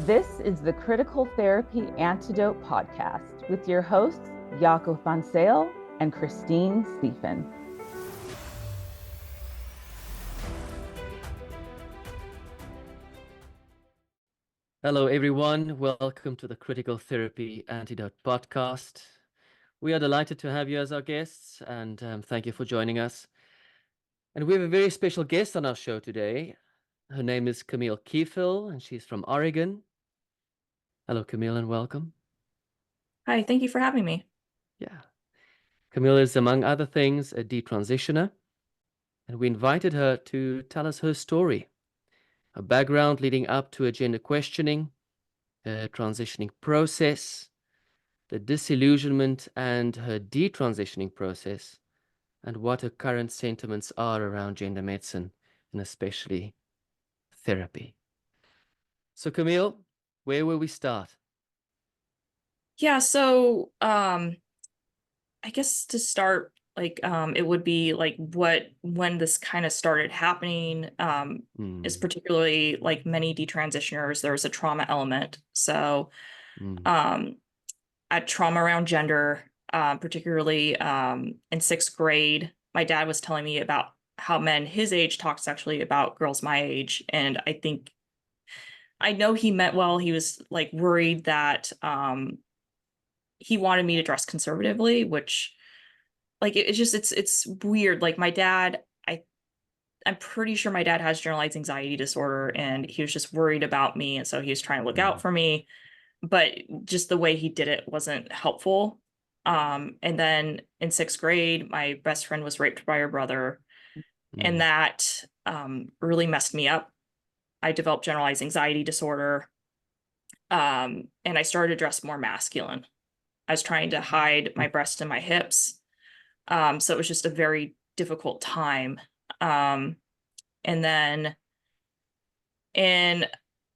This is the Critical Therapy Antidote podcast with your hosts, Jaco van Sale and Christine Stephen. Hello, everyone. Welcome to the Critical Therapy Antidote podcast. We are delighted to have you as our guests, and thank you for joining us. And we have a very special guest on our show today. Her name is Camille Kiefel, and she's from Oregon. Hello, Camille, and welcome. Hi, thank you for having me. Yeah. Camille is, among other things, a detransitioner, and we invited her to tell us her story, her background leading up to her gender questioning, her transitioning process, the disillusionment and her detransitioning process, and what her current sentiments are around gender medicine, and especially therapy. So, Camille, where will we start? Yeah, so I guess to start, it would be like when this kind of started happening, is particularly like many detransitioners, there's a trauma element. So at trauma around gender, particularly in sixth grade, my dad was telling me about how men his age talk sexually about girls my age. And I know he meant well. He was like worried that he wanted me to dress conservatively, which like it's weird. Like my dad, I'm pretty sure my dad has generalized anxiety disorder, and he was just worried about me, and so he was trying to look out for me, but just the way he did it wasn't helpful. And then in sixth grade, my best friend was raped by her brother, and that really messed me up. I developed generalized anxiety disorder, and I started to dress more masculine. I was trying to hide my breasts and my hips. So it was just a very difficult time. And then and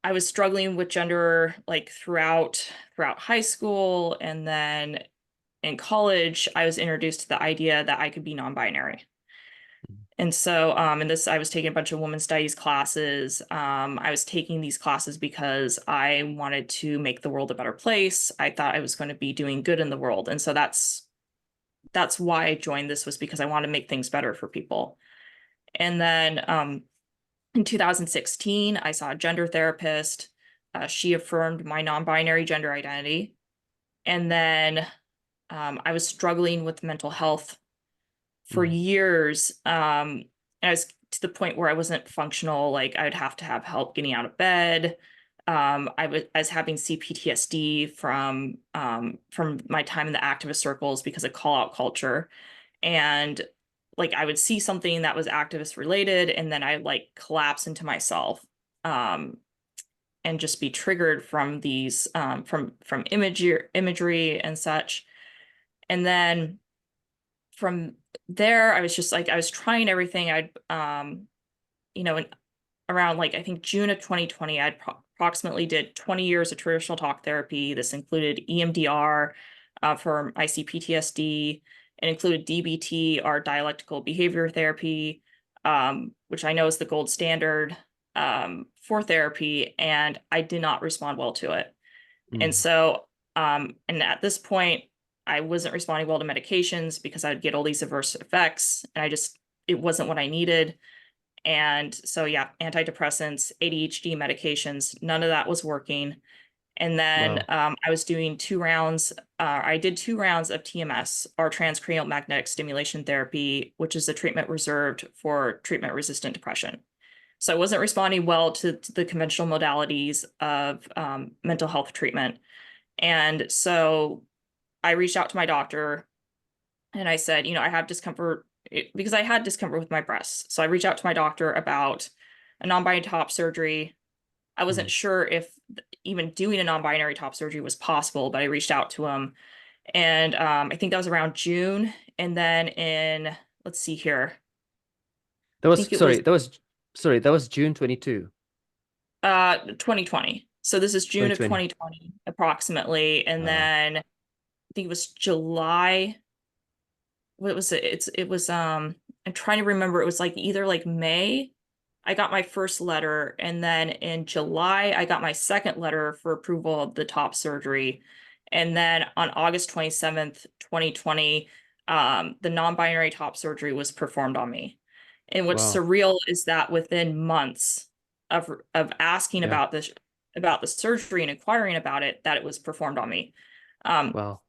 I was struggling with gender like throughout high school, and then in college, I was introduced to the idea that I could be non-binary. And so, I was taking a bunch of women's studies classes. I was taking these classes because I wanted to make the world a better place. I thought I was going to be doing good in the world. And so that's why I joined this, was because I want to make things better for people. And then in 2016, I saw a gender therapist. She affirmed my non-binary gender identity. And then I was struggling with mental health for years. And I was to the point where I wasn't functional. Like I would have to have help getting out of bed. I was having CPTSD from my time in the activist circles because of call out culture. And like I would see something that was activist related, and then I like collapse into myself, and just be triggered from these from imagery and such. And then from there, I was just like, I was trying everything. I'd around like I think June of 2020, I'd approximately did 20 years of traditional talk therapy. This included EMDR for my CPTSD. It included DBT, or dialectical behavior therapy, which I know is the gold standard for therapy, and I did not respond well to it. And so, and at this point, I wasn't responding well to medications because I'd get all these adverse effects, and it wasn't what I needed. And so, yeah, antidepressants, ADHD medications, none of that was working. And then I was doing I did 2 rounds of TMS, or transcranial magnetic stimulation therapy, which is a treatment reserved for treatment-resistant depression. So I wasn't responding well to the conventional modalities of mental health treatment. And so I reached out to my doctor, and I said, I have discomfort, because I had discomfort with my breasts. So I reached out to my doctor about a non-binary top surgery. I wasn't sure if even doing a non-binary top surgery was possible, but I reached out to him. And I think that was around June. And then let's see here. That was June 22. 2020. So this is June of 2020 approximately. And then I think it was July. What was it? It was I'm trying to remember. It was like either like May I got my first letter, and then in July, I got my second letter for approval of the top surgery. And then on August 27th, 2020, the non-binary top surgery was performed on me. And what's Wow. surreal is that within months of asking Yeah. about the surgery and inquiring about it, that it was performed on me. Wow.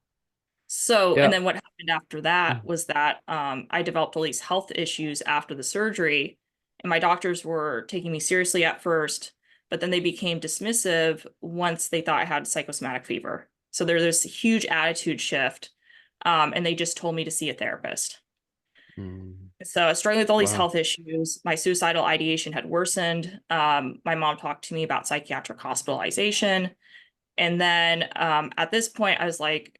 So, and Yeah. then what happened after that Mm. was that I developed all these health issues after the surgery, and my doctors were taking me seriously at first, but then they became dismissive once they thought I had psychosomatic fever. So there's this huge attitude shift, and they just told me to see a therapist. Mm. So I was struggling with all these Wow. health issues. My suicidal ideation had worsened. My mom talked to me about psychiatric hospitalization. And then at this point, I was like,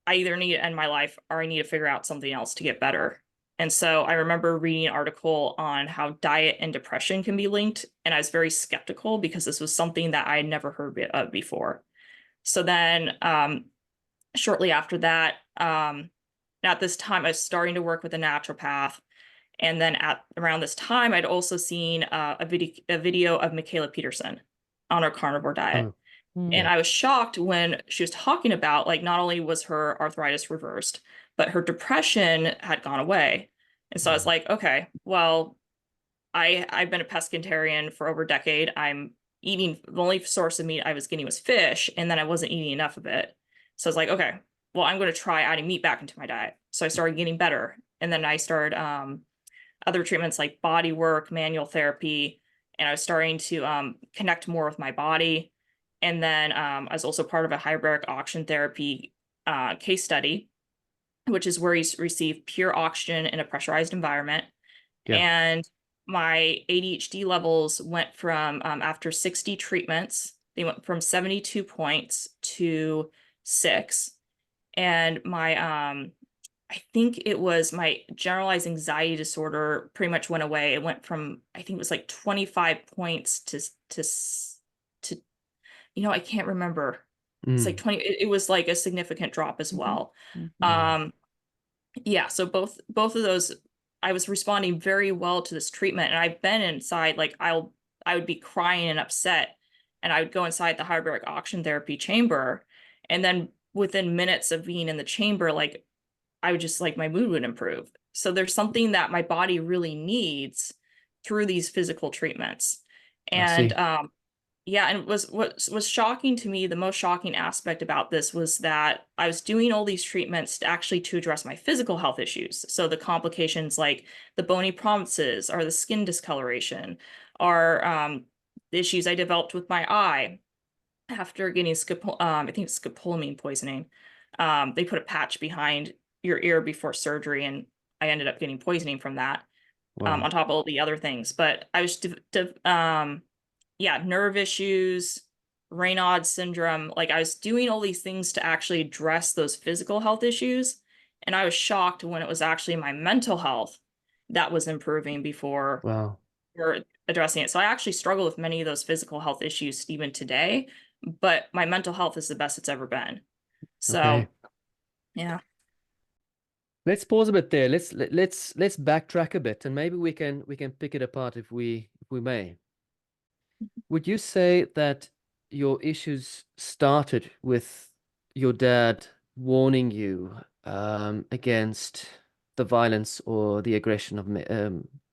I either need to end my life or I need to figure out something else to get better. And so I remember reading an article on how diet and depression can be linked. And I was very skeptical because this was something that I had never heard of before. So then shortly after that, at this time, I was starting to work with a naturopath. And then at around this time, I'd also seen a video of Michaela Peterson on her carnivore diet. Oh, And yeah. I was shocked when she was talking about, like, not only was her arthritis reversed, but her depression had gone away. And so I was Mm. like, okay, well, I've been a pescatarian for over a decade. I'm eating, the only source of meat I was getting was fish, and then I wasn't eating enough of it. So I was like, okay, well, I'm going to try adding meat back into my diet. So I started getting better. And then I started other treatments like body work, manual therapy, and I was starting to connect more with my body. And then I was also part of a hyperbaric oxygen therapy case study, which is where you receive pure oxygen in a pressurized environment. Yeah. And my ADHD levels went from, after 60 treatments, they went from 72 points to 6. And my I think it was my generalized anxiety disorder pretty much went away. It went from, I think it was like 25 points to I can't remember. It's like Mm. 20, it was like a significant drop as well. Wow. Yeah, so both of those, I was responding very well to this treatment, and I've been inside, like, I would be crying and upset, and I would go inside the hyperbaric oxygen therapy chamber, and then within minutes of being in the chamber, like, I would just, like, my mood would improve. So there's something that my body really needs through these physical treatments. I And see. yeah, and what was shocking to me, the most shocking aspect about this was that I was doing all these treatments to address my physical health issues. So the complications like the bony prominences or the skin discoloration are the issues I developed with my eye after getting I think it's scopolamine poisoning. They put a patch behind your ear before surgery, and I ended up getting poisoning from that, Wow. on top of all the other things. But I was yeah, nerve issues, Raynaud's syndrome. Like, I was doing all these things to actually address those physical health issues. And I was shocked when it was actually my mental health that was improving before Wow. we're addressing it. So I actually struggle with many of those physical health issues even today, but my mental health is the best it's ever been. So Okay. yeah. Let's pause a bit there. Let's backtrack a bit, and maybe we can pick it apart if we may. Would you say that your issues started with your dad warning you against the violence or the aggression of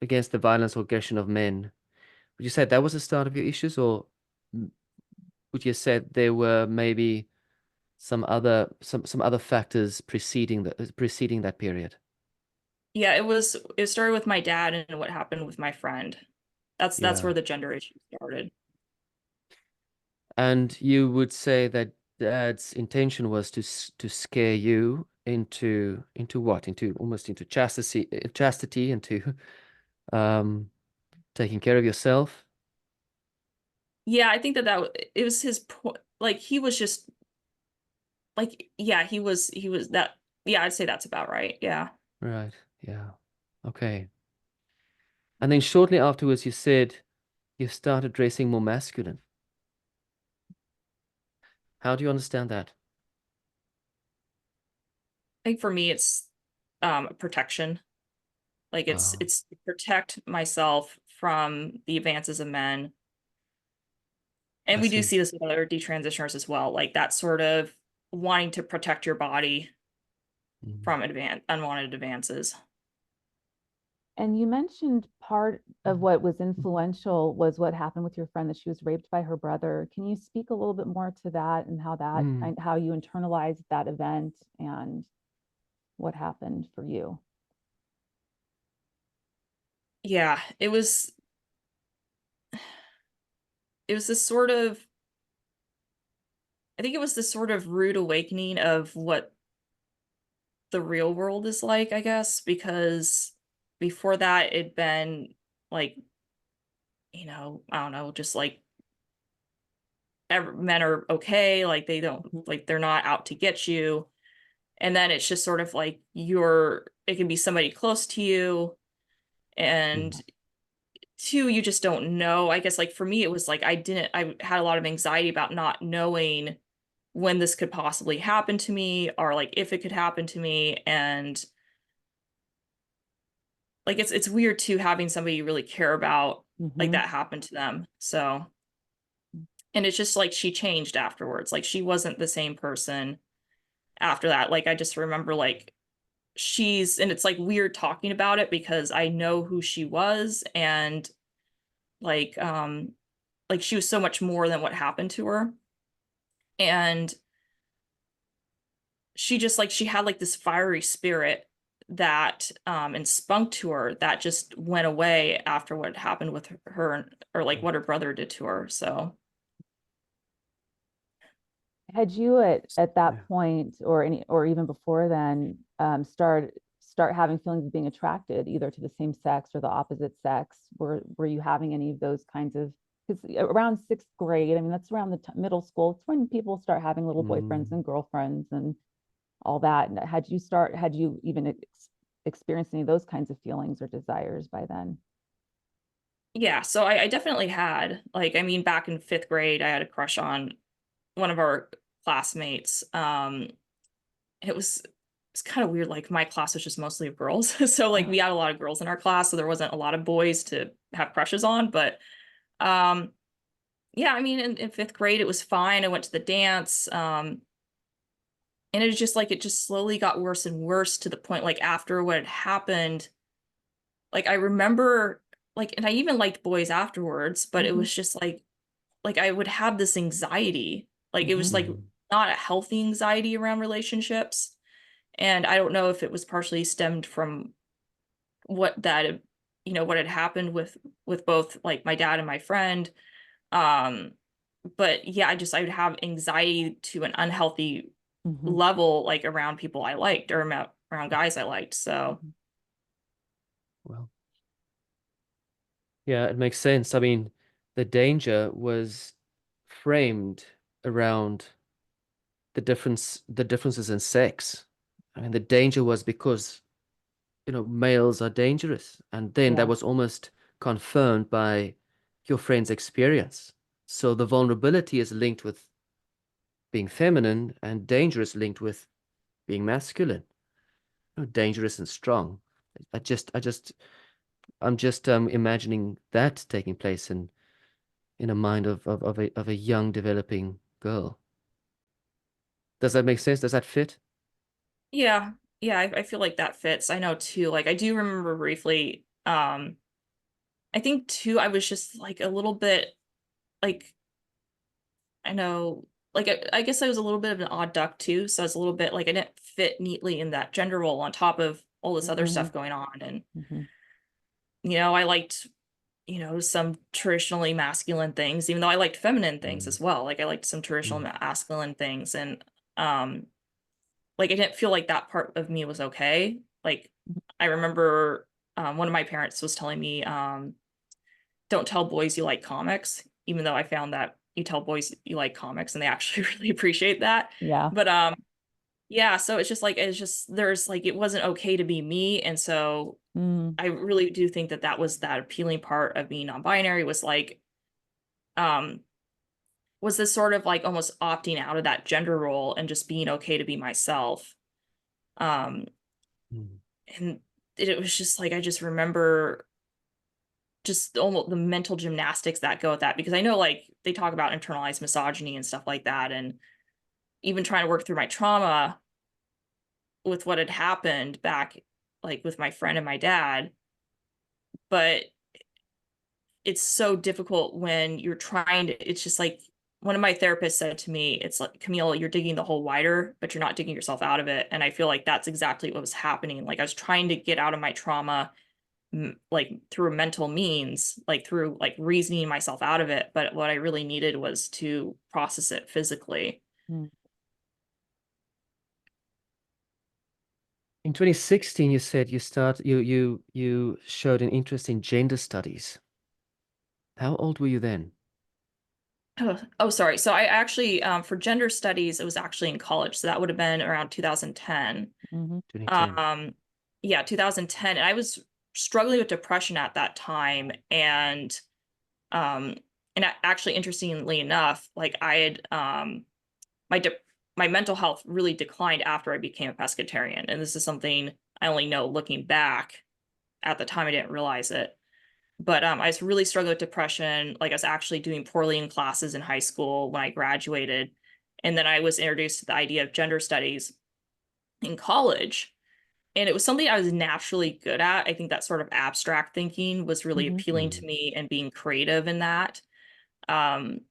against the violence or aggression of men? Would you say that was the start of your issues, or would you say there were maybe some other factors preceding that period? Yeah, it started with my dad and what happened with my friend. That's Yeah. where the gender issue started. And you would say that dad's intention was to scare you into what? Into almost into chastity, into um taking care of yourself. Yeah, I think it was his point. Like, he was just like, yeah, he was that. Yeah, I'd say that's about right. Yeah. Right. Yeah. Okay. And then shortly afterwards, you said you started dressing more masculine. How do you understand that? I think for me it's protection. Like, Oh, it's to protect myself from the advances of men. And we do see this with other detransitioners as well, like that sort of wanting to protect your body from unwanted advances. And you mentioned part of what was influential was what happened with your friend, that she was raped by her brother. Can you speak a little bit more to that and how you internalized that event and what happened for you? Yeah, it was this sort of, I think it was this sort of rude awakening of what the real world is like, I guess, because before that it'd been like, I don't know, just like men are okay, like they don't, like they're not out to get you. And then it's just sort of like it can be somebody close to you, and two, you just don't know. I guess like for me, it was like I had a lot of anxiety about not knowing when this could possibly happen to me, or like if it could happen to me. And like it's weird too, having somebody you really care about like that happen to them. So, and it's just like she changed afterwards. Like she wasn't the same person after that. Like I just remember like and it's like weird talking about it because I know who she was, and like she was so much more than what happened to her. And she just like she had like this fiery spirit that and spunk to her that just went away after what happened with her, or like what her brother did to her. So Had you at that point, or even before then, start having feelings of being attracted either to the same sex or the opposite sex? Were you having any of those kinds of, because around sixth grade, I mean, that's around the middle school, it's when people start having little boyfriends and girlfriends and all that. And had you even experienced any of those kinds of feelings or desires by then? yeah, so I definitely had, like, I mean, back in fifth grade, I had a crush on one of our classmates. It was it's kind of weird. Like my class was just mostly of girls. So like we had a lot of girls in our class, so there wasn't a lot of boys to have crushes on. But um yeah, I mean in fifth grade it was fine. I went to the dance. And it was just like it just slowly got worse and worse to the point like after what had happened, like I remember like, and I even liked boys afterwards, but it was just like I would have this anxiety. Like it was like not a healthy anxiety around relationships. And I don't know if it was partially stemmed from what that, what had happened with both like my dad and my friend. Um, but yeah, I would have anxiety to an unhealthy level, like around people I liked, or around guys I liked. So Well, yeah, it makes sense. I mean, the danger was framed around the differences in sex. I mean, the danger was because, males are dangerous. And then that was almost confirmed by your friend's experience. So the vulnerability is linked with being feminine, and danger is linked with being masculine. Dangerous and strong. I just, I just, I'm just imagining that taking place in a mind of a young developing girl. Does that make sense? Does that fit? yeah, yeah, I feel like that fits. I know too, like I do remember briefly, I think too, I was just like a little bit like, I know, like I guess I was a little bit of an odd duck too. So I was a little bit like I didn't fit neatly in that gender role on top of all this other stuff going on. And, I liked, some traditionally masculine things, even though I liked feminine things as well. Like I liked some traditional masculine things. And like I didn't feel like that part of me was okay. Like I remember one of my parents was telling me, don't tell boys you like comics, even though I found that you tell boys you like comics and they actually really appreciate that. Yeah. But yeah, so it's just there's like it wasn't okay to be me. And so I really do think that was that appealing part of being non-binary, was like um was this sort of like almost opting out of that gender role and just being okay to be myself. Um and it was just like I just remember just almost the mental gymnastics that go with that, because I know like they talk about internalized misogyny and stuff like that, and even trying to work through my trauma with what had happened back like with my friend and my dad. But it's so difficult when you're trying to, it's just like one of my therapists said to me, it's like, Camille, you're digging the hole wider, but you're not digging yourself out of it. And I feel like that's exactly what was happening. Like I was trying to get out of my trauma, like through mental means, like through like reasoning myself out of it. But what I really needed was to process it physically. Mm. In 2016, you said you showed an interest in gender studies. How old were you then? Oh, sorry. So I actually, for gender studies, it was actually in college. So that would have been around 2010. Mm-hmm. 2010. Yeah, 2010. And I was struggling with depression at that time. Um, actually, interestingly enough, like I had, my my mental health really declined after I became a pescatarian. And this is something I only know looking back. At the time, I didn't realize it. But I was really struggling with depression. Like I was actually doing poorly in classes in high school when I graduated. And then I was introduced to the idea of gender studies in college. And it was something I was naturally good at. I think that sort of abstract thinking was really Mm-hmm. appealing to me, and being creative in that. Um,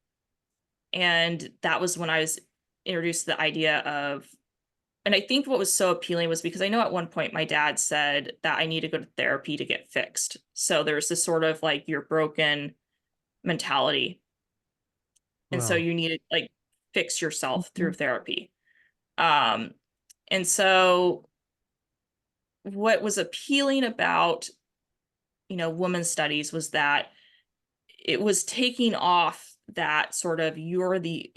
and that was when I was introduced to the idea of, and I think what was so appealing was because I know at one point my dad said that I need to go to therapy to get fixed. So there's this sort of like you're broken mentality. And so Wow. you need to like fix yourself Mm-hmm. through therapy. Um, and so what was appealing about, women's studies was that it was taking off that sort of you're the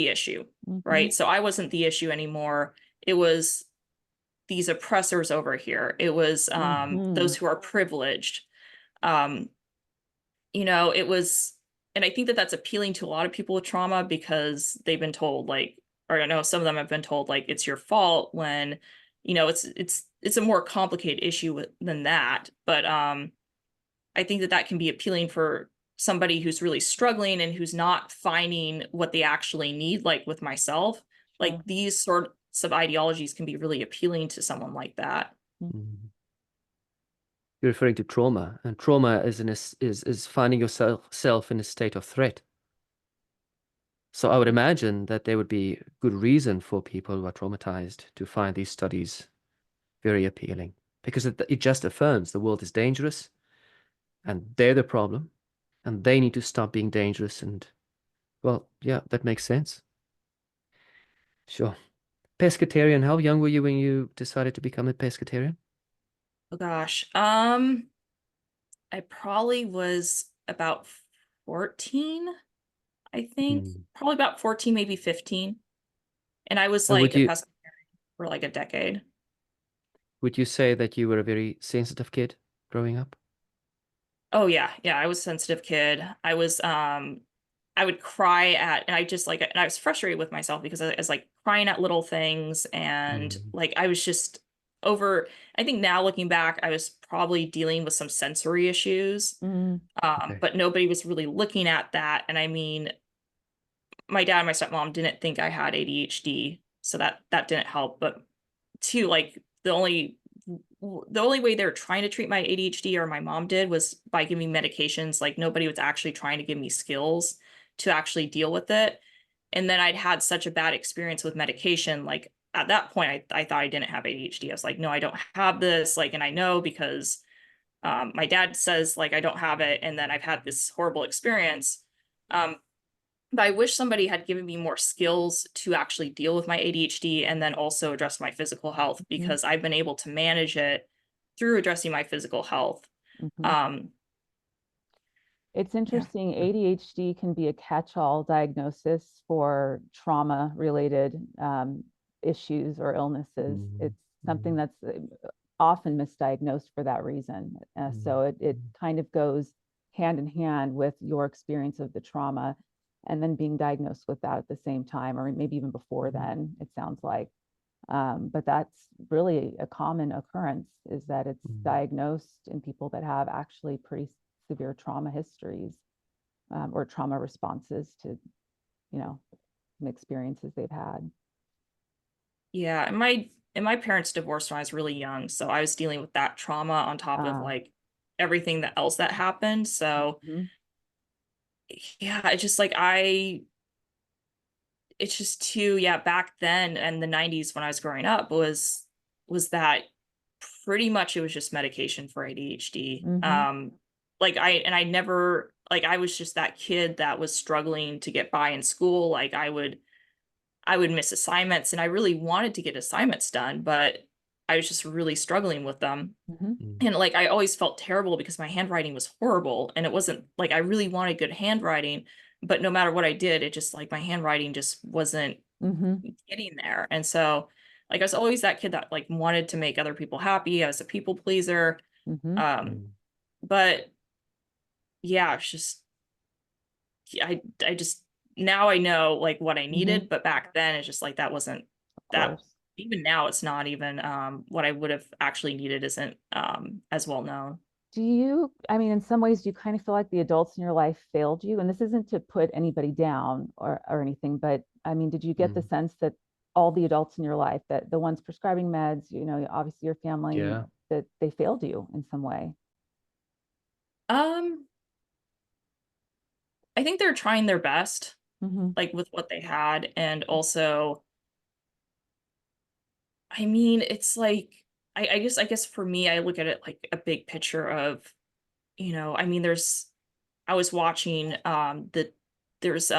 issue, Mm-hmm. right? So I wasn't the issue anymore. It was these oppressors over here. It was Mm-hmm. those who are privileged. Um, it was, and I think that that's appealing to a lot of people with trauma, because they've been told like, or I know some of them have been told like it's your fault, when it's a more complicated issue than that. But I think that that can be appealing for somebody who's really struggling and who's not finding what they actually need, like with myself. Sure. Like these sorts of ideologies can be really appealing to someone like that. Mhm. You're referring to trauma, and trauma is finding yourself in a state of threat. So I would imagine that there would be good reason for people who are traumatized to find these studies very appealing, because it just affirms the world is dangerous and they're the problem and they need to stop being dangerous. And well, yeah, that makes sense. Sure. Pescatarian, how young were you when you decided to become a pescatarian? Oh gosh. I probably was about 14, I think. Hmm. Probably about 14, maybe 15. And I was And like a pescatarian for like a decade. would you say that you were a very sensitive kid growing up? Oh yeah, yeah, I was a sensitive kid. I would cry at, and I just like, and I was frustrated with myself because I was like crying at little things, and Mm. like I was just over, I think now looking back, I was probably dealing with some sensory issues. Mm-hmm. Okay. But nobody was really looking at that. And I mean, my dad and my stepmom didn't think I had ADHD, so that didn't help. But two, like the only way they were trying to treat my ADHD, or my mom did, was by giving medications. Like nobody was actually trying to give me skills to actually deal with it. And then I'd had such a bad experience with medication. Like at that point, I thought I didn't have ADHD. I was like, no, I don't have this. Like, and I know because my dad says like I don't have it, and then I've had this horrible experience. Um, but I wish somebody had given me more skills to actually deal with my ADHD and then also address my physical health, because I've been able to manage it through addressing my physical health. Mm-hmm. Um, It's yeah. interesting. ADHD can be a catch-all diagnosis for trauma-related issues or illnesses. Mm. It's something Mm. that's often misdiagnosed for that reason. So it kind of goes hand in hand with your experience of the trauma, and then being diagnosed with that at the same time, or maybe even before then, it sounds like. But that's really a common occurrence, is that it's diagnosed in people that have actually pretty severe trauma histories, or trauma responses to, you know, some experiences they've had. Yeah, and my parents divorced when I was really young, so I was dealing with that trauma on top of like everything that else that happened. So yeah, it's just like it's just too, yeah, back then and the 90s when I was growing up was that pretty much it was just medication for ADHD. Like I never, like I was just that kid that was struggling to get by in school. Like I would miss assignments, and I really wanted to get assignments done, but I was just really struggling with them. And like I always felt terrible because my handwriting was horrible, and it wasn't like I really wanted good handwriting, but no matter what I did, it just like my handwriting just wasn't getting there. And so like I was always that kid that like wanted to make other people happy. I was a people pleaser. But yeah, it's just I just now I know like what I needed, but back then it's just like that wasn't that. Even now it's not even what I would have actually needed isn't as well known. Do you, I mean, in some ways, do you kind of feel like the adults in your life failed you? And this isn't to put anybody down or anything, but I mean, did you get the sense that all the adults in your life, that the ones prescribing meds, you know, obviously your family, that they failed you in some way? I think they're trying their best, like with what they had. And also, I mean, it's like, I guess for me, I look at it like a big picture of, you know, I mean, I was watching, there's,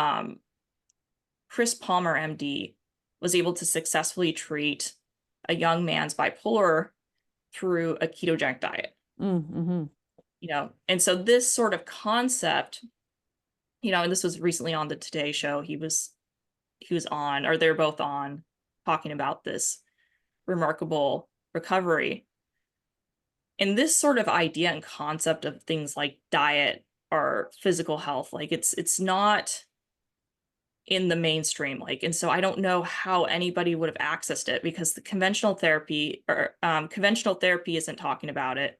Chris Palmer, MD, was able to successfully treat a young man's bipolar through a ketogenic diet. You know, and so this sort of concept, you know, and this was recently on the Today Show. He was on, or they're both on, talking about this remarkable recovery. And this sort of idea and concept of things like diet or physical health, like it's not in the mainstream, like, and so I don't know how anybody would have accessed it, because the conventional therapy isn't talking about it.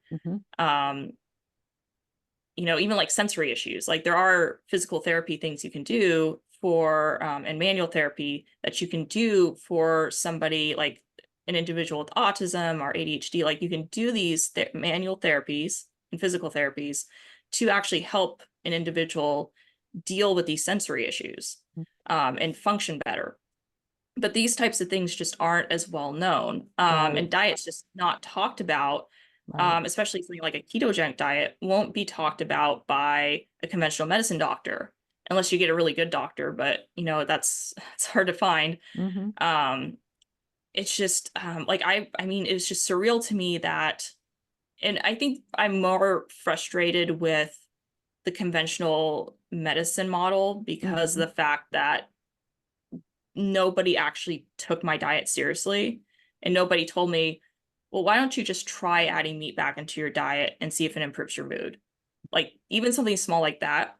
You know, even like sensory issues, like there are physical therapy things you can do for and manual therapy that you can do for somebody like an individual with autism or ADHD. Like you can do these manual therapies and physical therapies to actually help an individual deal with these sensory issues and function better. But these types of things just aren't as well known. And diet's just not talked about. Especially something like a ketogenic diet won't be talked about by a conventional medicine doctor unless you get a really good doctor. But you know, it's hard to find. It's just like I mean, it's just surreal to me that, and I think I'm more frustrated with the conventional medicine model because of the fact that nobody actually took my diet seriously, and nobody told me, well, why don't you just try adding meat back into your diet and see if it improves your mood? Like even something small like that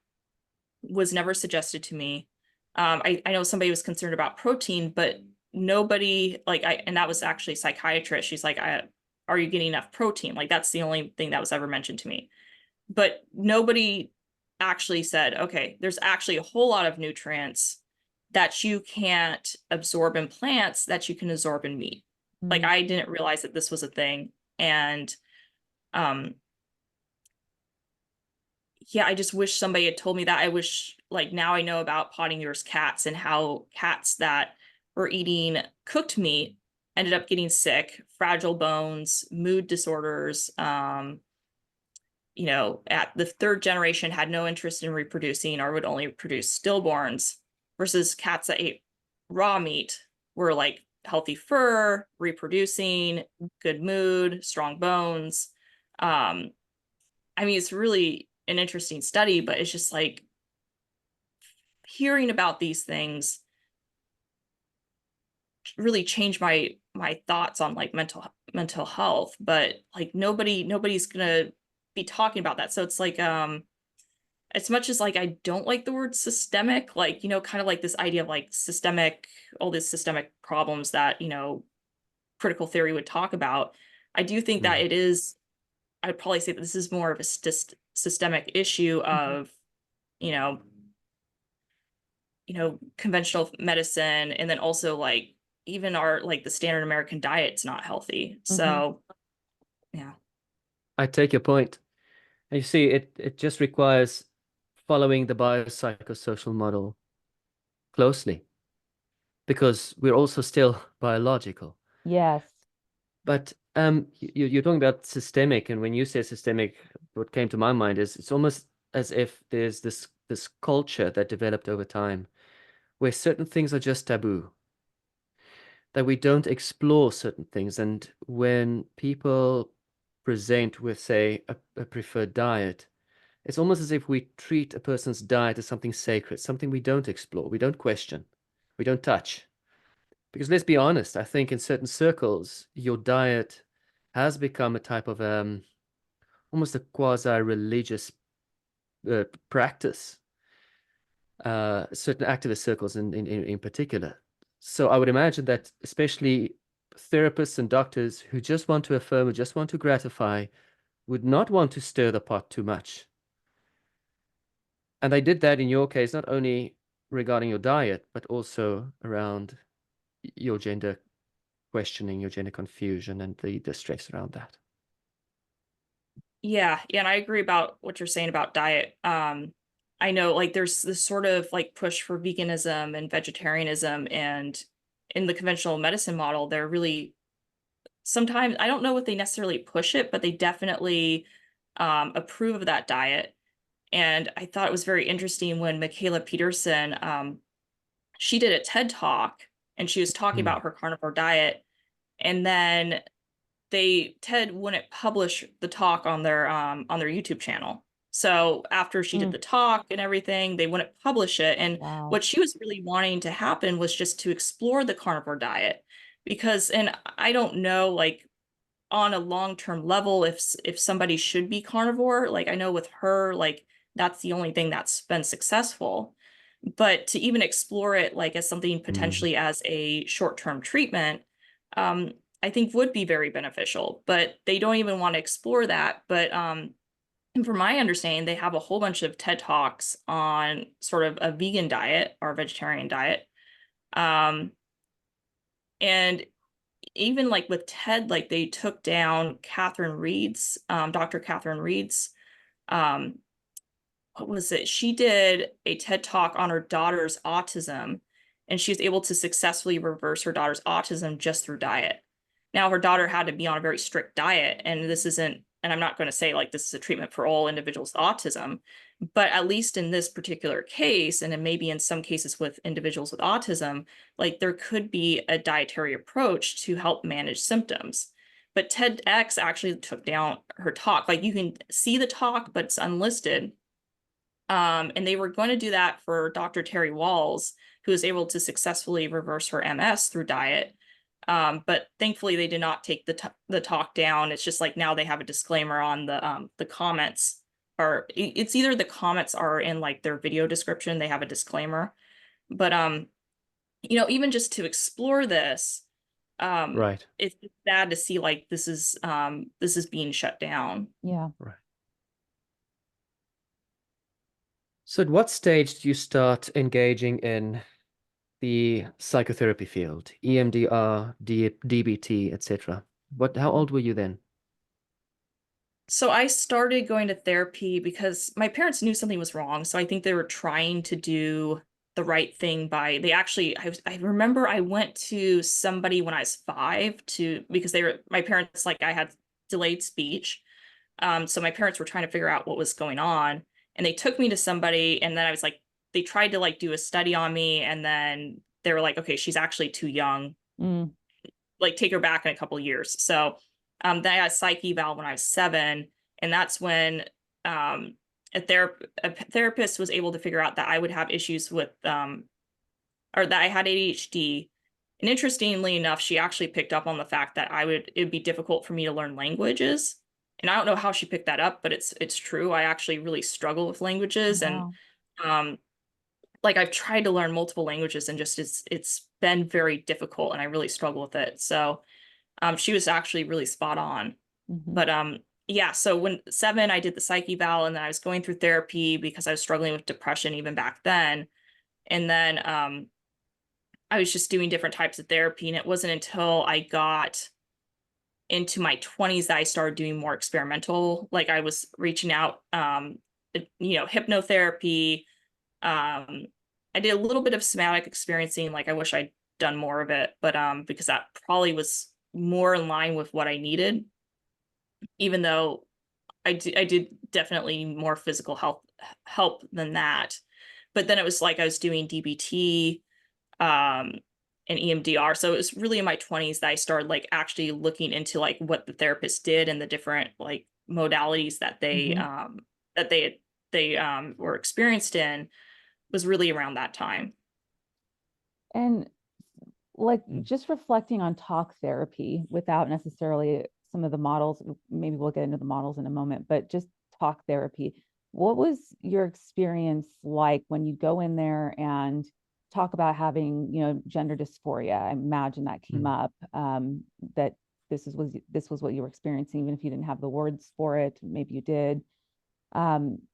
was never suggested to me. I know somebody was concerned about protein, but nobody, like and that was actually a psychiatrist. She's like, are you getting enough protein? Like that's the only thing that was ever mentioned to me. But nobody actually said, okay, there's actually a whole lot of nutrients that you can't absorb in plants that you can absorb in meat. Like I didn't realize that this was a thing. And yeah, I just wish somebody had told me that. I wish, like, now I know about potting yours cats and how cats that were eating cooked meat ended up getting sick, fragile bones, mood disorders. You know, at the third generation had no interest in reproducing or would only produce stillborns, versus cats that ate raw meat were like healthy fur, reproducing, good mood, strong bones. I mean, it's really an interesting study, but it's just like hearing about these things really changed my thoughts on like mental health. But like nobody's gonna be talking about that. So it's like as much as like I don't like the word systemic, like, you know, kind of like this idea of like systemic, all these systemic problems that, you know, critical theory would talk about. I do think that it is, I'd probably say that this is more of a systemic issue of, you know, conventional medicine, and then also like even our like the standard American diet's not healthy. So yeah. I take your point. And you see, it just requires following the biopsychosocial model closely, because we're also still biological. Yes. But you're talking about systemic, and when you say systemic, what came to my mind is it's almost as if there's this culture that developed over time where certain things are just taboo, that we don't explore certain things. And when people present with, say, a preferred diet, it's almost as if we treat a person's diet as something sacred, something we don't explore, we don't question, we don't touch. Because let's be honest, I think in certain circles, your diet has become a type of almost a quasi-religious practice. Certain activist circles in particular. So I would imagine that especially therapists and doctors who just want to affirm, who just want to gratify, would not want to stir the pot too much. And they did that in your case, not only regarding your diet, but also around your gender questioning, your gender confusion, and the stress around that. Yeah, and I agree about what you're saying about diet. I know like there's this sort of like push for veganism and vegetarianism, and in the conventional medicine model, they're really sometimes, I don't know if they necessarily push it, but they definitely approve of that diet. And I thought it was very interesting when Michaela Peterson, she did a TED talk and she was talking about her carnivore diet, and then TED wouldn't publish the talk on their YouTube channel. So after she did the talk and everything, they wouldn't publish it. And what she was really wanting to happen was just to explore the carnivore diet, because, and I don't know, like on a long-term level, if somebody should be carnivore, like I know with her, like that's the only thing that's been successful. But to even explore it like as something potentially as a short-term treatment, I think would be very beneficial, but they don't even want to explore that. But and from my understanding, they have a whole bunch of TED Talks on sort of a vegan diet or vegetarian diet. And even like with TED, like they took down Dr. Catherine Reed's, what was it? She did a TED Talk on her daughter's autism, and she was able to successfully reverse her daughter's autism just through diet. Now, her daughter had to be on a very strict diet, and this isn't, and I'm not going to say like this is a treatment for all individuals with autism, but at least in this particular case, and maybe in some cases with individuals with autism, like there could be a dietary approach to help manage symptoms. But TEDx actually took down her talk. Like you can see the talk, but it's unlisted. And they were going to do that for Dr. Terry Walls, who was able to successfully reverse her MS through diet. But thankfully they did not take the talk down. It's just like now they have a disclaimer on the comments, or it's either the comments are in like their video description, they have a disclaimer. But even just to explore this, Right. it's sad to see like this is being shut down. Yeah. Right. So at what stage did you start engaging in the psychotherapy field, EMDR, DBT, etc.? How old were you then? So I started going to therapy because my parents knew something was wrong. So I think they were trying to do the right thing by, I remember I went to somebody when I was 5 because my parents, like I had delayed speech. So my parents were trying to figure out what was going on, and they took me to somebody, and then I was like, they tried to like do a study on me, and then they were like, okay, she's actually too young. Like take her back in a couple of years. So then I got a psych eval when I was 7, and that's when a therapist was able to figure out that I would have issues with or that I had ADHD. And interestingly enough, she actually picked up on the fact that it'd be difficult for me to learn languages. And I don't know how she picked that up, but it's true. I actually really struggle with languages. Wow. And like I've tried to learn multiple languages, and just it's been very difficult, and I really struggle with it. So She was actually really spot on. Mhm. But yeah, so when 7, I did the psych eval, and then I was going through therapy because I was struggling with depression even back then. And then I was just doing different types of therapy, and it wasn't until I got into my 20s that I started doing more experimental. Like I was reaching out, hypnotherapy. I did a little bit of somatic experiencing. Like I wish I'd done more of it, but because that probably was more in line with what I needed, even though I did definitely more physical help than that. But then it was like I was doing DBT, and EMDR. So it was really in my 20s that I started like actually looking into like what the therapist did and the different like modalities that they were experienced in, was really around that time. And like just reflecting on talk therapy without necessarily some of the models, maybe we'll get into the models in a moment, but just talk therapy. What was your experience like when you go in there and talk about having, gender dysphoria? I imagine that came up, that this was what you were experiencing, even if you didn't have the words for it, maybe you did.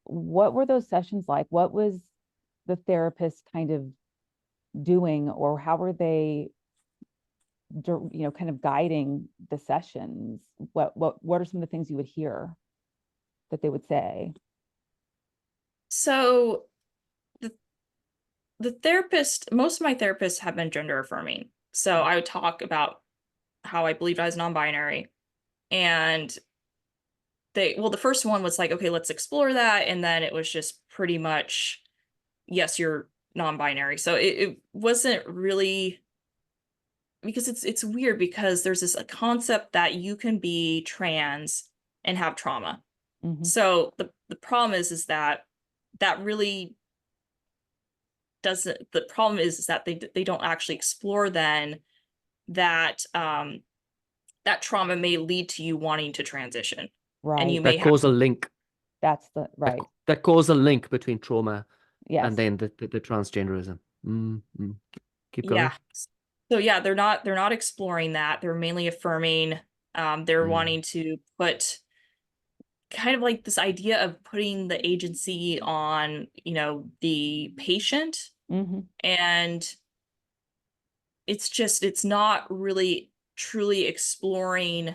What were those sessions like? What was the therapist kind of doing, or how were they kind of guiding the sessions? What are some of the things you would hear that they would say? So the therapist, most of my therapists have been gender affirming. So I would talk about how I believed I was non-binary, and the first one was like, okay, let's explore that. And then it was just pretty much, yes, you're non-binary. So it wasn't really, because it's weird, because there's this a concept that you can be trans and have trauma. Mm-hmm. So the problem is that really doesn't, the problem is that they don't actually explore then that that trauma may lead to you wanting to transition. Right. And you may That have cause a link. That's the right. That cause a link between trauma Yes. and then the transgenderism. Keep going. Yeah. So yeah, they're not exploring that. They're mainly affirming. They're wanting to put kind of like this idea of putting the agency on, the patient. Mm-hmm. And it's not really truly exploring.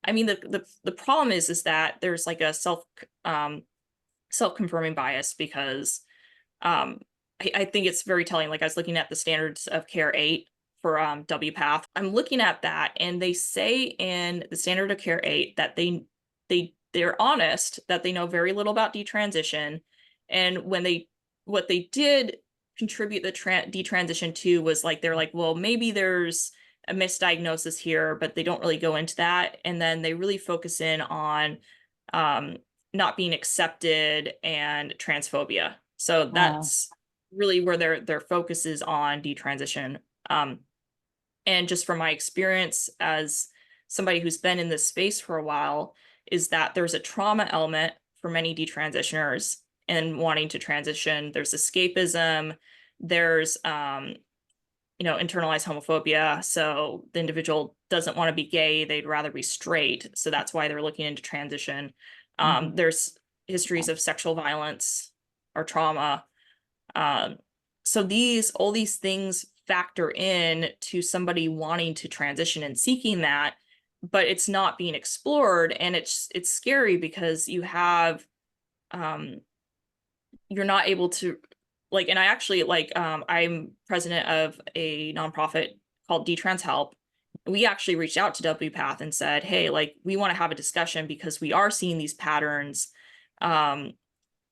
I mean, the problem is that there's like a self-confirming bias, because I think it's very telling. Like I was looking at the standards of care 8 for WPATH. I'm looking at that, and they say in the standard of care 8 that they're honest that they know very little about detransition, and what they did contribute the detransition to was like, they're like, well, maybe there's a misdiagnosis here, but they don't really go into that. And then they really focus in on not being accepted and transphobia. So that's really where their focus is on detransition. And just from my experience as somebody who's been in this space for a while, is that there's a trauma element for many detransitioners and wanting to transition. There's escapism, there's internalized homophobia. So the individual doesn't want to be gay, they'd rather be straight. So that's why they're looking into transition. There's histories of sexual violence or trauma. So all these things factor in to somebody wanting to transition and seeking that, but it's not being explored. And it's scary, because you have, you're not able to, like, and I actually I'm president of a nonprofit called Detrans Help. We actually reached out to WPATH and said, hey, like, we want to have a discussion because we are seeing these patterns, and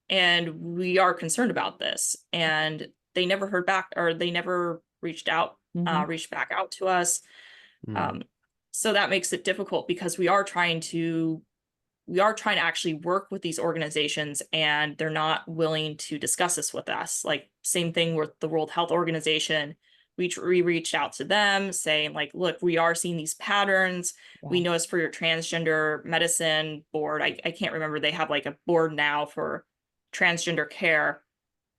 we are concerned about this. And they never heard back, or they never reached back out to us. So that makes it difficult, because we are trying to actually work with these organizations, and they're not willing to discuss this with us. Like, same thing with the World Health Organization. We reached out to them saying, like, look, we are seeing these patterns. Yeah. We noticed for your transgender medicine board, I can't remember, they have like a board now for transgender care.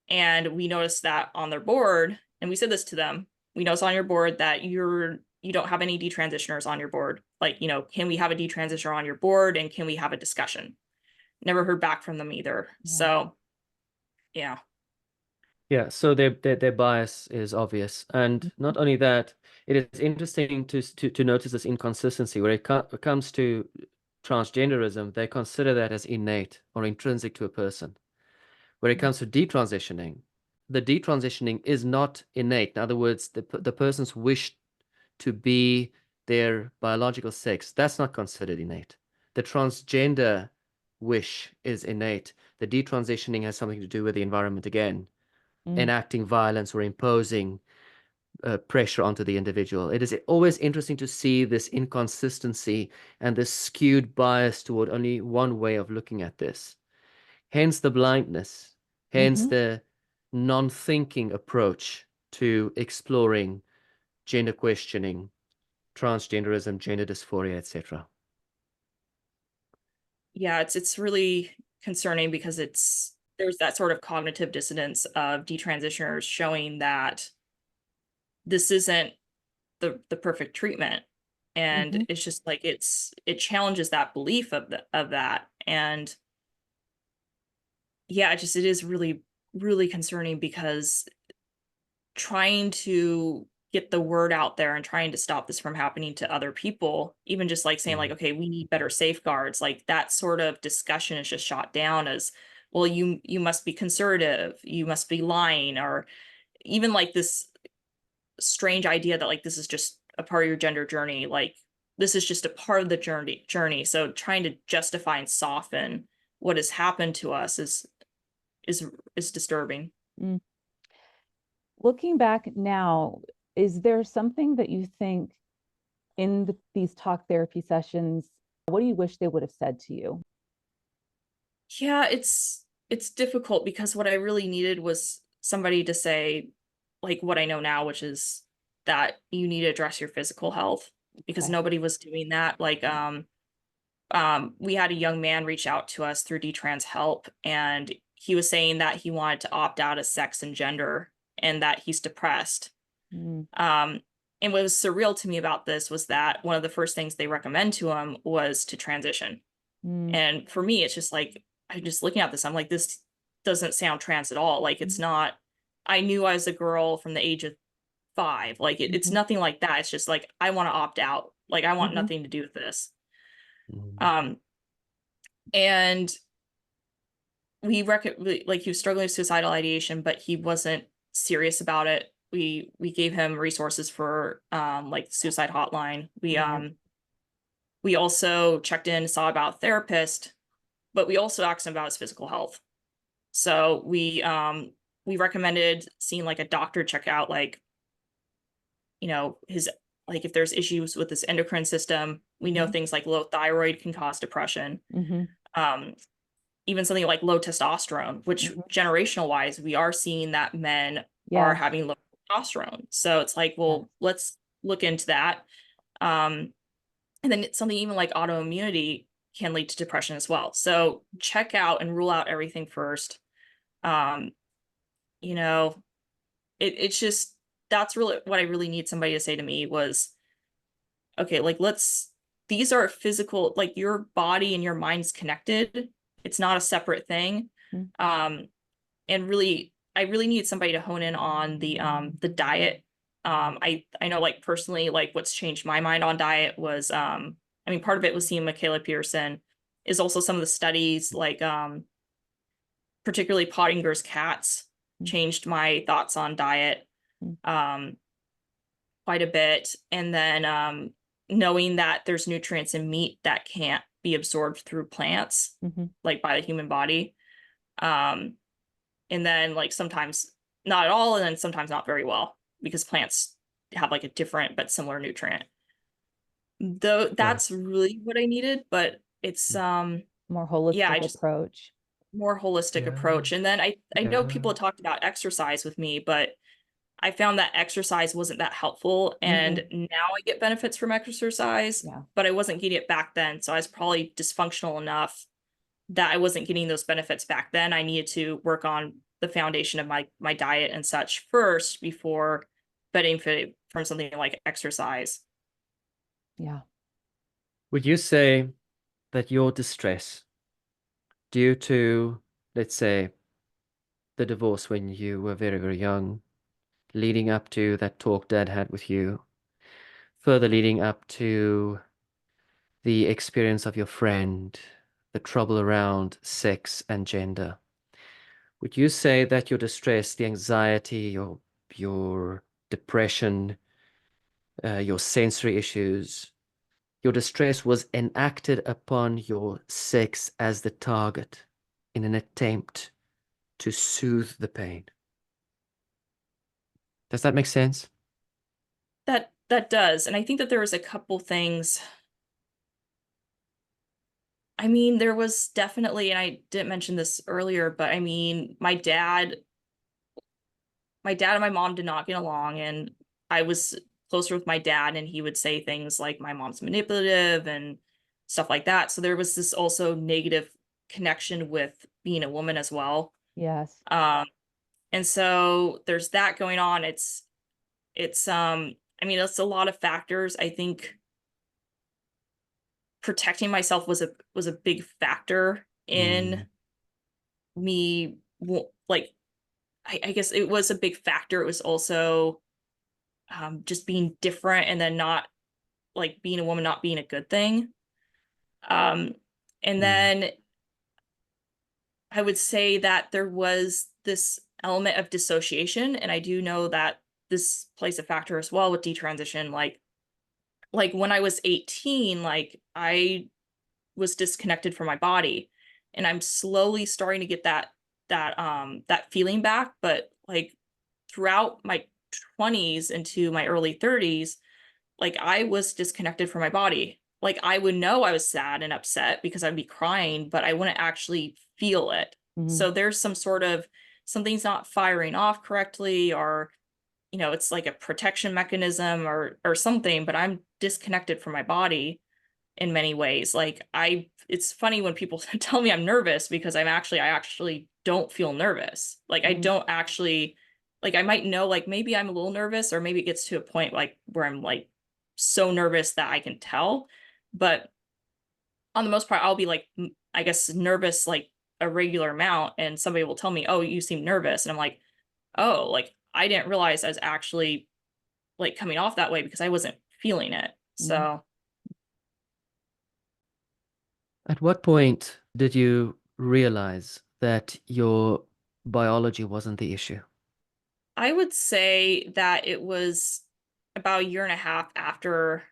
And we noticed that on their board, and we said this to them, we noticed on your board that you're you don't have any detransitioners on your board. Like, you know, can we have a detransitioner on your board, and can we have a discussion? Never heard back from them either. Yeah. So yeah. Yeah, so their bias is obvious, and not only that, it is interesting to notice this inconsistency where it comes to transgenderism. They consider that as innate or intrinsic to a person. Where it comes to detransitioning, the detransitioning is not innate. In other words, the person's wish to be their biological sex, that's not considered innate. The transgender wish is innate. The detransitioning has something to do with the environment again, enacting violence or imposing pressure onto the individual. It is always interesting to see this inconsistency and this skewed bias toward only one way of looking at this. Hence the blindness, hence the non-thinking approach to exploring gender questioning, transgenderism, gender dysphoria, etc. Yeah, it's really concerning because there's that sort of cognitive dissonance of detransitioners showing that this isn't the perfect treatment. And it's just like it challenges that belief of that. And yeah, it is really, really concerning, because trying to get the word out there and trying to stop this from happening to other people, even just like saying like, okay, we need better safeguards, like that sort of discussion is just shot down as, well, you must be conservative, you must be lying, or even like this strange idea that like this is just a part of your gender journey, like this is just a part of the journey. So trying to justify and soften what has happened to us is disturbing. Looking back now, is there something that you think in these talk therapy sessions, what do you wish they would have said to you? Yeah, it's difficult, because what I really needed was somebody to say like what I know now, which is that you need to address your physical health, because Okay. nobody was doing that. Like we had a young man reach out to us through Detrans Help, and he was saying that he wanted to opt out of sex and gender, and that he's depressed. And what was surreal to me about this was that one of the first things they recommend to him was to transition. And for me, it's just like, I'm just looking at this, I'm like, this doesn't sound trans at all. Like, it's not, I knew I was a girl from the age of 5. Like, it's nothing like that. It's just like, I want to opt out. Like, I want nothing to do with this. And like, he was struggling with suicidal ideation, but he wasn't serious about it. We gave him resources for like the suicide hotline. We also checked in, saw about a therapist, but we also asked him about his physical health. So we recommended seeing like a doctor, check out like, you know, his, like if there's issues with his endocrine system. We know things like low thyroid can cause depression. Even something like low testosterone, which generational wise, we are seeing that men are having low testosterone. So it's like, well, let's look into that. And then something even like autoimmunity can lead to depression as well. So check out and rule out everything first. You know, it's just, that's really what I really need somebody to say to me was, okay, like these are physical, like your body and your mind's connected. It's not a separate thing. And really, I really need somebody to hone in on the diet. I know like personally, like what's changed my mind on diet was, I mean, part of it was seeing Michaela Pearson, is also some of the studies, like particularly Pottinger's cats changed my thoughts on diet quite a bit. And then knowing that there's nutrients in meat that can't be absorbed through plants, like by the human body. And then like sometimes not at all, and then sometimes not very well, because plants have like a different but similar nutrient. Though that's really what I needed, but it's more holistic approach. More holistic approach. And then I know people talked about exercise with me, but I found that exercise wasn't that helpful. And now I get benefits from exercise, but I wasn't getting it back then. So I was probably dysfunctional enough that I wasn't getting those benefits back then. I needed to work on the foundation of my diet and such first before benefiting from something like exercise. Yeah. Would you say that your distress due to, let's say, the divorce when you were very, very young, leading up to that talk Dad had with you, further leading up to the experience of your friend, the trouble around sex and gender, would you say that your distress, the anxiety, your depression, your sensory issues, your distress was enacted upon your sex as the target in an attempt to soothe the pain? Does that make sense? That does. And I think that there was a couple things. I mean, there was definitely, and I didn't mention this earlier, but I mean, my dad and my mom did not get along, and I was closer with my dad, and he would say things like my mom's manipulative and stuff like that. So there was this also negative connection with being a woman as well. Yes. And so there's that going on. I mean, it's a lot of factors. I think protecting myself was a big factor in me, like, I guess it was a big factor. It was also just being different, and then not, like, being a woman not being a good thing. And then I would say that there was this element of dissociation, and I do know that this plays a factor as well with detransition. Like when I was 18, like, I was disconnected from my body, and I'm slowly starting to get that feeling back. But like throughout my 20s into my early 30s, like, I was disconnected from my body. Like, I would know I was sad and upset because I'd be crying, but I wouldn't actually feel it. Mhm. So there's some sort of, something's not firing off correctly, or it's like a protection mechanism or something, but I'm disconnected from my body in many ways. Like, it's funny when people tell me I'm nervous, because I actually don't feel nervous. Like, I Mhm. don't actually, like, I might know, like, maybe I'm a little nervous, or maybe it gets to a point like where I'm like so nervous that I can tell. But on the most part, I'll be like, I guess, nervous, like a regular amount, and somebody will tell me, "Oh, you seem nervous." And I'm like, "Oh, like, I didn't realize I was actually, like, coming off that way because I wasn't feeling it." Mhm. So At what point did you realize that your biology wasn't the issue? I would say that it was about a year and a half after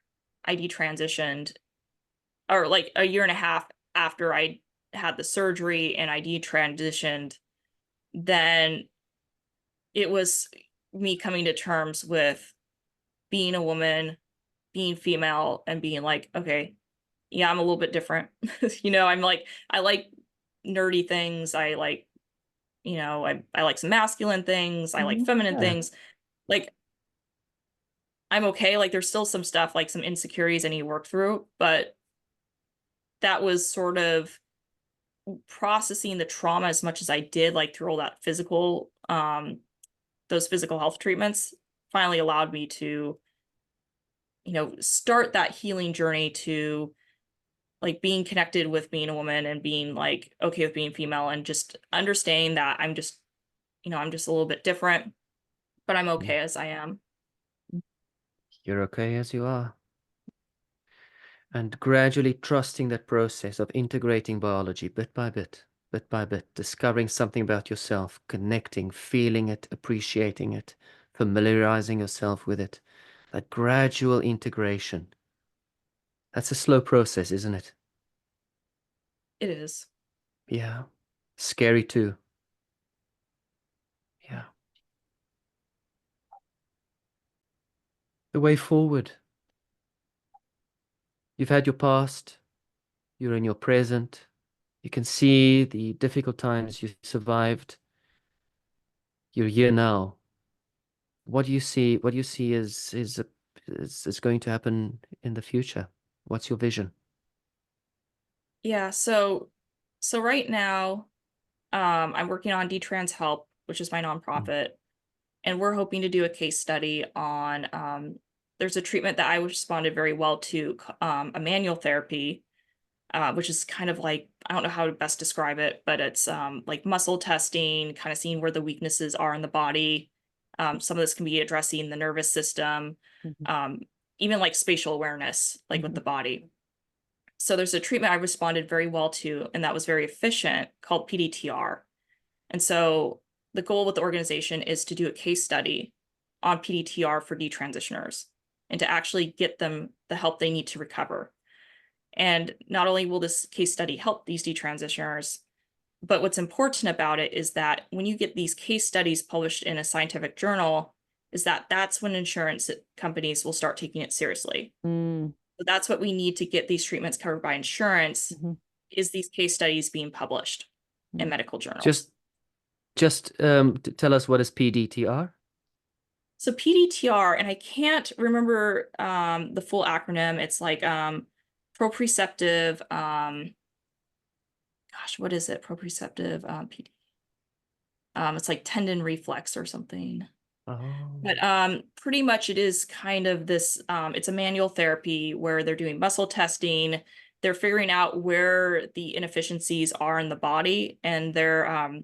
I detransitioned, or like a year and a half after I had the surgery and I detransitioned. Then it was me coming to terms with being a woman, being female, and being like, okay, yeah, I'm a little bit different. I'm like, I like nerdy things. I like, I like some masculine things. I like Mhm. feminine Sure. things. Like, I'm okay. Like, there's still some stuff, like some insecurities I need to work through, but that was sort of processing the trauma as much as I did, like through all that those physical health treatments, finally allowed me to, start that healing journey to, like, being connected with being a woman, and being like okay with being female, and just understanding that I'm just a little bit different, but I'm Mm. okay as I am. You're okay as you are. And gradually trusting that process of integrating biology bit by bit, discovering something about yourself, connecting, feeling it, appreciating it, familiarizing yourself with it. That gradual integration. That's a slow process, isn't it? It is. Yeah. Scary too. Yeah. The way forward. You've had your past, you're in your present. You can see the difficult times you survived. You're here now. What do you see? What do you see is going to happen in the future? What's your vision? Yeah, so right now, I'm working on Detrans Help, which is my Mm. nonprofit, and we're hoping to do a case study on there's a treatment that I responded very well to, a manual therapy, which is kind of like, I don't know how to best describe it, but it's like muscle testing, kind of seeing where the weaknesses are in the body. Some of this can be addressing the nervous system, even like spatial awareness, like with the body. So there's a treatment I responded very well to, and that was very efficient, called PDTR. And so the goal with the organization is to do a case study on PDTR for detransitioners and to actually get them the help they need to recover. And not only will this case study help these detransitioners, but what's important about it is that when you get these case studies published in a scientific journal, is that that's when insurance companies will start taking it seriously. So that's what we need to get these treatments covered by insurance, is these case studies being published in medical journals. Just tell us, what is PDTR? So PDTR, and I can't remember the full acronym. It's like proprioceptive, gosh, what is it? Proprioceptive PD. It's like tendon reflex or something. But pretty much it is kind of this, it's a manual therapy where they're doing muscle testing. They're figuring out where the inefficiencies are in the body, and they're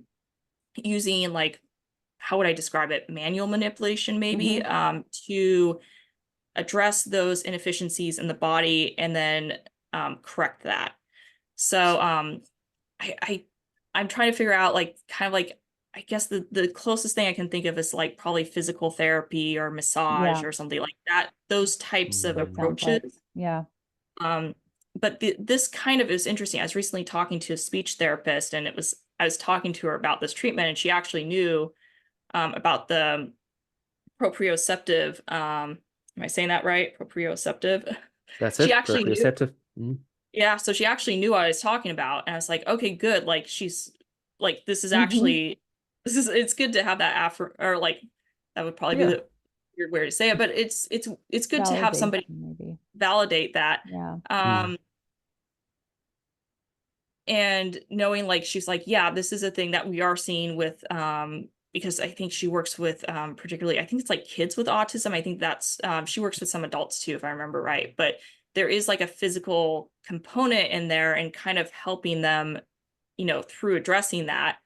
using, like, how would I describe it? Manual manipulation, maybe, to address those inefficiencies in the body and then correct that. So I'm trying to figure out, like, kind of like, I guess the closest thing I can think of is like probably physical therapy or massage or something like that, those types of approaches. But this kind of is interesting. I was recently talking to a speech therapist, and I was talking to her about this treatment, and she actually knew about the proprioceptive, am I saying that right? Proprioceptive. That's She it. actually knew. Proprioceptive. Yeah, so she actually knew what I was talking about, and I was like, okay, good. Like, she's like, this is actually, it's good to have that or like, that would probably be the weird way to say it, but it's good to have somebody validate that. And knowing, like, she's like, yeah, this is a thing that we are seeing with, because I think she works with, particularly, I think it's like kids with autism. I think that's, she works with some adults too, if I remember right. But there is like a physical component in there, and kind of helping them, you know, through addressing that,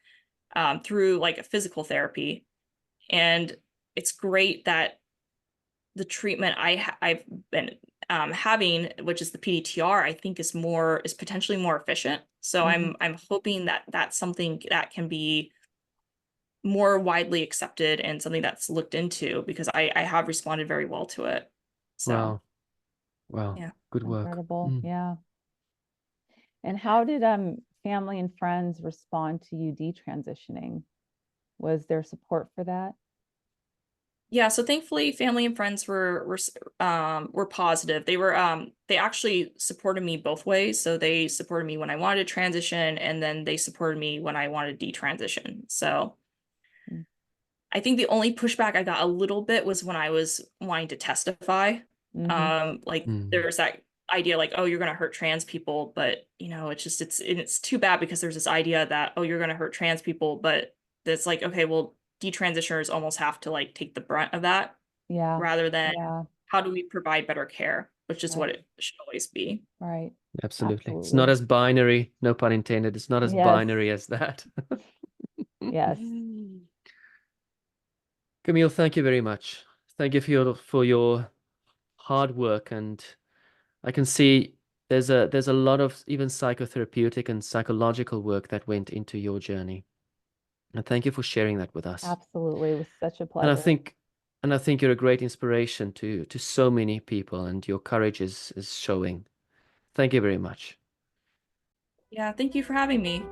through like a physical therapy. And it's great that the treatment I've been having, which is the PDTR, I think is potentially more efficient. So I'm hoping that that's something that can be more widely accepted and something that's looked into, because I have responded very well to it. So wow, yeah, good work. Incredible. Yeah. And how did family and friends respond to you detransitioning? Was there support for that? Yeah, so thankfully family and friends were positive. They actually supported me both ways. So they supported me when I wanted to transition, and then they supported me when I wanted to detransition. So I think the only pushback I got a little bit was when I was wanting to testify. Like, there's that idea, like, oh, you're going to hurt trans people, but you know, it's too bad, because there's this idea that, oh, you're going to hurt trans people, but it's like, okay, well, detransitioners almost have to like take the brunt of that, rather than how do we provide better care, which is what it should always be. Right. Absolutely. It's not as binary, no pun intended. It's not as binary as that. Yes. Camille, thank you very much. Thank you for your hard work, and I can see there's a lot of even psychotherapeutic and psychological work that went into your journey. And thank you for sharing that with us. Absolutely. It was such a And pleasure. I think you're a great inspiration to so many people, and your courage is showing. Thank you very much. Yeah, thank you for having me.